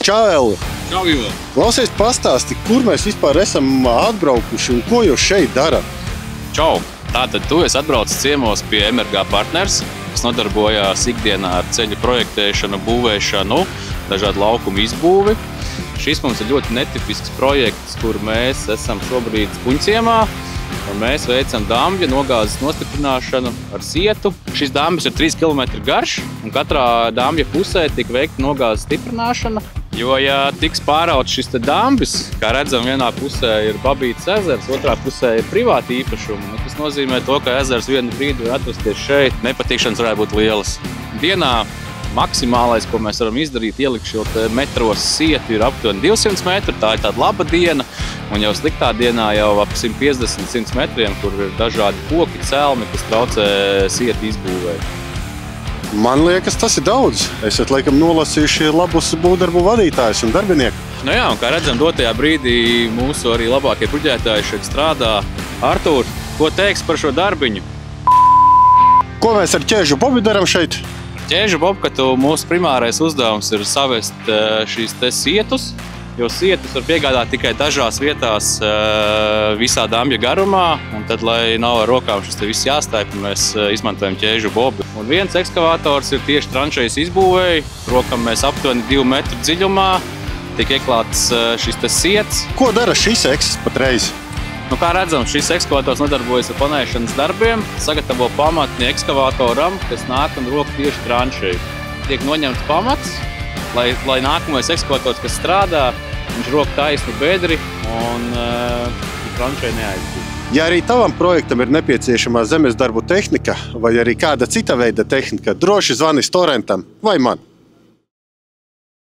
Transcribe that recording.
Čau, Elvi! Čau, Ivo! Klausies, pastāsti, kur mēs vispār esam atbraukuši un ko jūs šeit darat? Čau! Tātad tu esi atbraucis ciemos pie MRG Partners, kas nodarbojās ikdienā ar ceļu projektēšanu, būvēšanu, dažādu laukumu izbūvi. Šis mums ir ļoti netipisks projekts, kur mēs esam šobrīd Spunciemā. Mēs veicam dambja nogāzes nostiprināšanu ar sietu. Šis dambis ir 3 km garš, un katrā dambja pusē tika veikta nogāzes stiprināšana. Jo, ja tiks pārauts šis dambis, kā redzam, vienā pusē ir Babītes ezers, otrā pusē ir privāti īpašumi. Tas nozīmē to, ka ezers vienu brīdi var atrasties šeit. Nepatīkšanas varētu būt lielas. Dienā maksimālais, ko mēs varam izdarīt, ielikt šo metros sietu, ir aptuveni 200 metru. Tā ir tāda laba diena. Un jau sliktā dienā jau ap 150-100 metriem, kur ir dažādi koki, celmi, kas traucē sietu izbūvē. Man liekas, tas ir daudz. Esat laikam nolasījuši labus būvdarbu vadītājus un darbinieku. Nu jā, un kā redzam, dotajā brīdī mūsu arī labākie bruģētāji šeit strādā. Artūr, ko teiks par šo darbiņu? Ko mēs ar Ķēžu Bobi daram šeit? Ķēžu Bobkatu mūsu primārais uzdevums ir savest šīs sietus, jo sietus var piegādāt tikai dažās vietās visā dambja garumā, un tad, lai nav ar rokām šis viss jāstāj, mēs izmantojam Ķēžu Bobi. Un viens ekskavators ir tieši tranšejas izbūvēji, rokam mēs aptuveni 2 metru dziļumā, tiek ieklāts šis siets. Ko dara šis eks patreiz? Nu, kā redzam, šis ekskavators nodarbojas ar planēšanas darbiem, sagatavo pamatni ekskavatoram, kas nāk un rok tieši tranšeju. Tiek noņemts pamats, lai nākamais ekskavators, kas strādā, viņš rok taisnu bedri un tranšeju neaizbūs. Ja arī tavam projektam ir nepieciešamā zemes darbu tehnika vai arī kāda cita veida tehnika, droši zvani Storentam vai man.